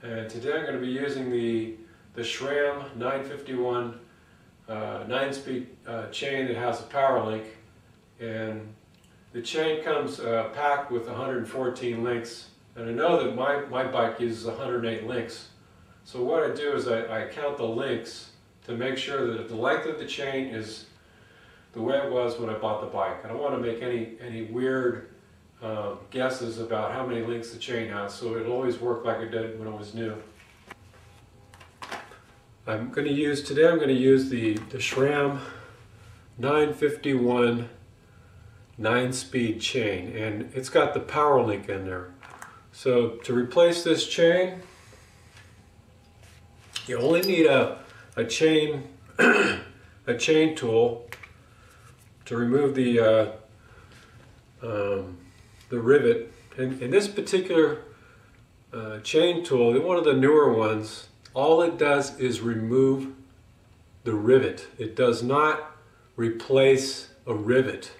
And today I'm going to be using the Sram 951 9-speed chain that has a power link, and the chain comes packed with 114 links, and I know that my bike uses 108 links. So what I do is I count the links to make sure that the length of the chain is the way it was when I bought the bike. I don't want to make any weird guesses about how many links the chain has, so it'll always work like it did when it was new. Today I'm going to use the Sram 951 9-speed chain, and it's got the power link in there. So to replace this chain, you only need a chain a chain tool to remove the rivet. In this particular chain tool, one of the newer ones, all it does is remove the rivet. It does not replace a rivet.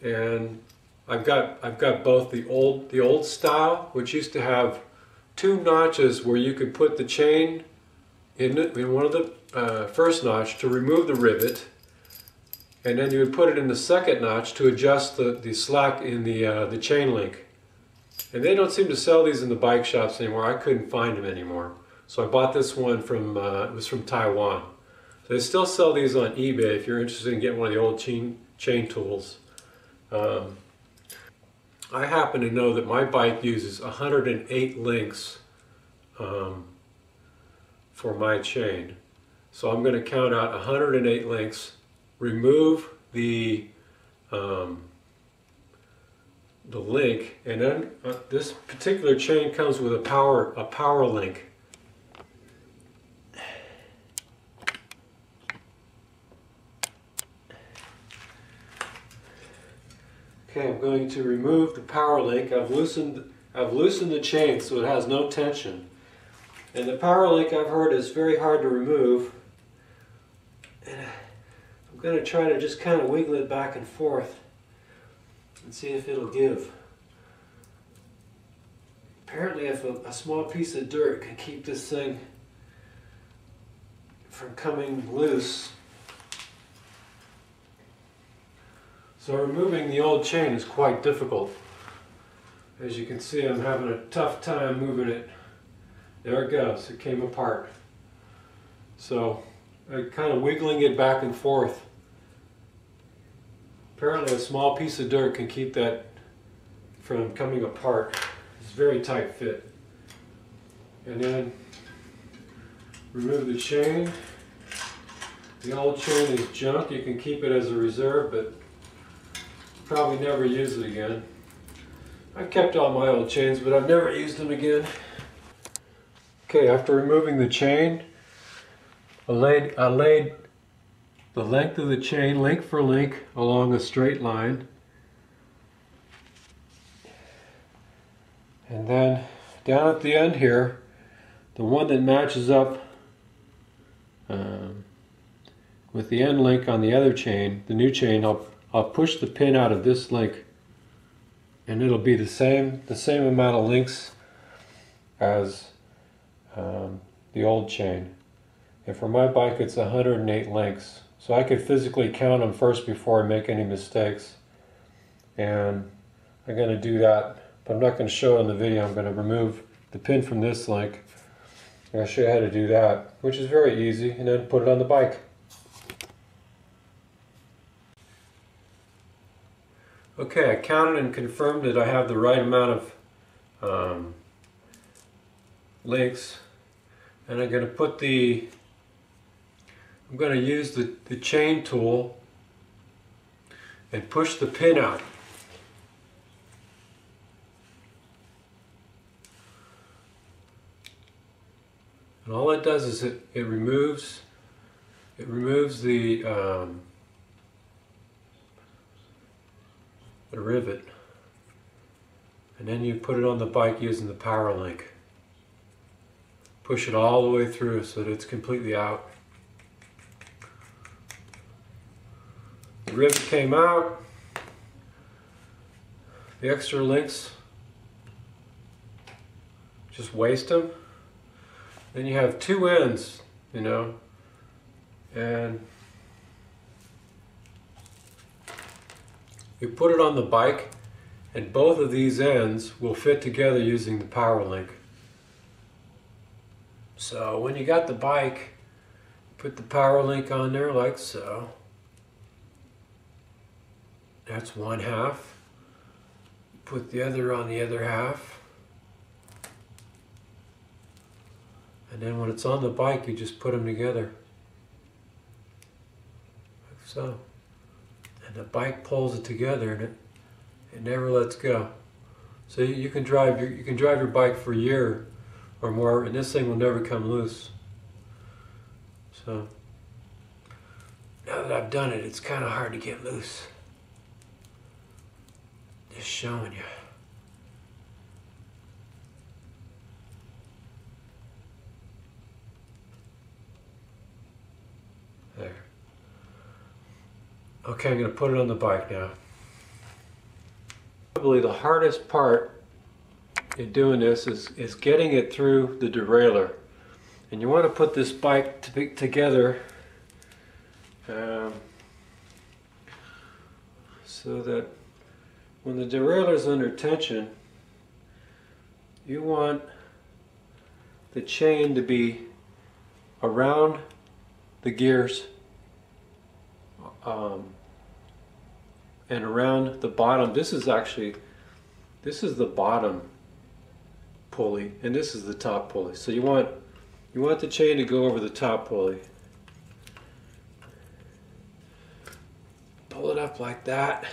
And I've got both the old style, which used to have two notches where you could put the chain in one of the first notch to remove the rivet, and then you would put it in the second notch to adjust the slack in the chain link. And they don't seem to sell these in the bike shops anymore. I couldn't find them anymore. So I bought this one from, it was from Taiwan. So they still sell these on eBay if you're interested in getting one of the old chain tools. I happen to know that my bike uses 108 links for my chain. So I'm going to count out 108 links, remove the link, and then this particular chain comes with a power link. Okay, I'm going to remove the power link. I've loosened the chain so it has no tension. And the power link, I've heard, is very hard to remove. And I'm going to try to just kind of wiggle it back and forth and see if it'll give. Apparently, if a small piece of dirt can keep this thing from coming loose. So removing the old chain is quite difficult. As you can see, I'm having a tough time moving it. There it goes, it came apart. So I'm kind of wiggling it back and forth. Apparently a small piece of dirt can keep that from coming apart. It's a very tight fit. And then remove the chain. The old chain is junk. You can keep it as a reserve, but probably never use it again. I kept all my old chains, but I've never used them again. Okay, after removing the chain, I laid the length of the chain, link for link, along a straight line. And then down at the end here, the one that matches up with the end link on the other chain, the new chain, I'll push the pin out of this link, and it'll be the same amount of links as the old chain. And for my bike, it's 108 links. So I could physically count them first before I make any mistakes. And I'm going to do that, but I'm not going to show it in the video. I'm going to remove the pin from this link. And I'll show you how to do that, which is very easy, and then put it on the bike. Okay, I counted and confirmed that I have the right amount of links, and I'm going to use the chain tool and push the pin out. And all it does is it removes the rivet, and then you put it on the bike using the power link. Push it all the way through so that it's completely out. The rivet came out. The extra links just waste them. Then you have two ends, you know, and you put it on the bike, and both of these ends will fit together using the powerlink. So when you got the bike, put the powerlink on there like so. That's one half. Put the other on the other half. And then when it's on the bike, you just put them together. Like so. And the bike pulls it together, and it never lets go. So you can drive your bike for a year or more, and this thing will never come loose. So now that I've done it, it's kind of hard to get loose. Just showing you. There. Okay, I'm going to put it on the bike now. Probably the hardest part in doing this is getting it through the derailleur. And you want to put this bike together so that when the derailleur is under tension, you want the chain to be around the gears and around the bottom. This is the bottom pulley, and this is the top pulley. So you want the chain to go over the top pulley. Pull it up like that.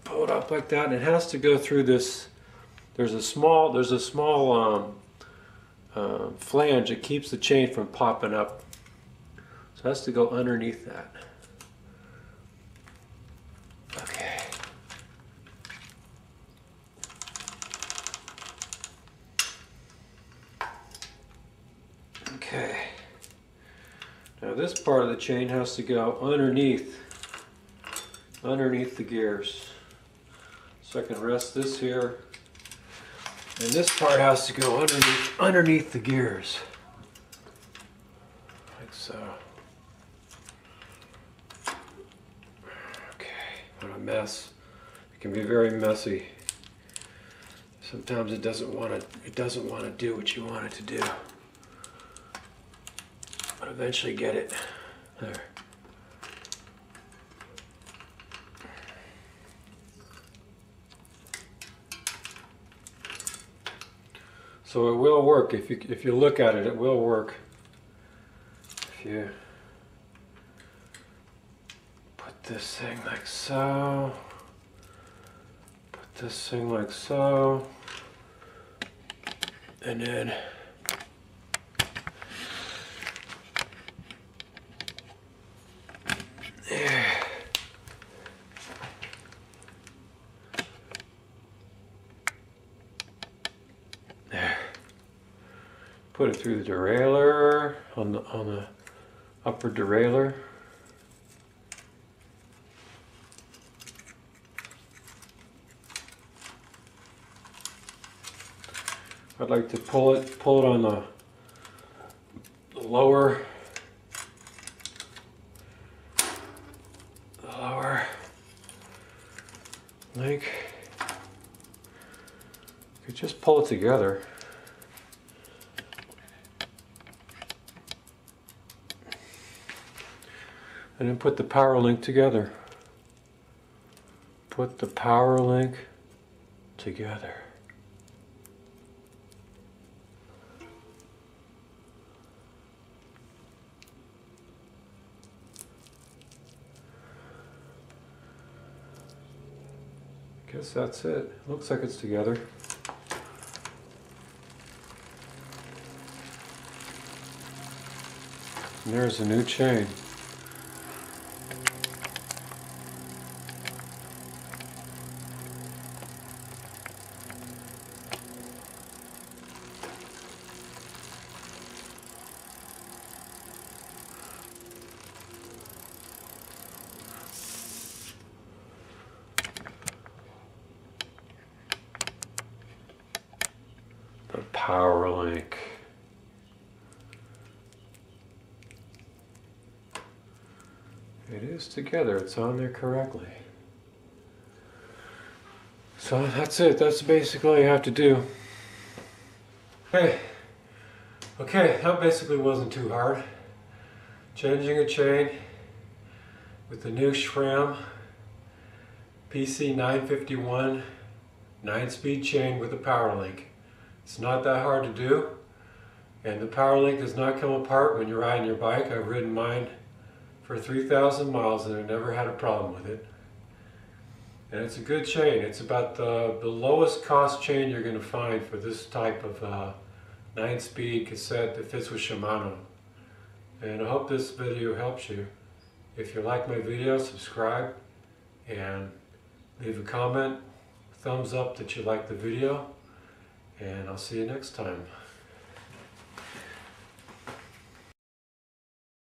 Pull it up like that, and it has to go through this. There's a small flange that keeps the chain from popping up. So it has to go underneath that. Okay. Okay. Now this part of the chain has to go underneath the gears. So I can rest this here. And this part has to go underneath the gears. Like so. Okay, what a mess. It can be very messy. Sometimes it doesn't want to do what you want it to do. But eventually get it. There. So it will work. If you look at it, it will work. If you put this thing like so, put this thing like so, and then there. Put it through the derailleur on the upper derailleur. I'd like to pull it on the lower link. You could just pull it together. And then put the power link together. Put the power link together. Guess that's it. Looks like it's together. And there's a new chain. A powerlink. It is together, it's on there correctly. So that's it, that's basically all you have to do. Okay, that basically wasn't too hard. Changing a chain with the new Sram PC 951 9-speed chain with a powerlink. It's not that hard to do, and the powerlink does not come apart when you're riding your bike. I've ridden mine for 3,000 miles and I've never had a problem with it. And it's a good chain. It's about the lowest cost chain you're going to find for this type of 9-speed cassette that fits with Shimano. And I hope this video helps you. If you like my video, subscribe and leave a comment, thumbs up that you like the video, and I'll see you next time.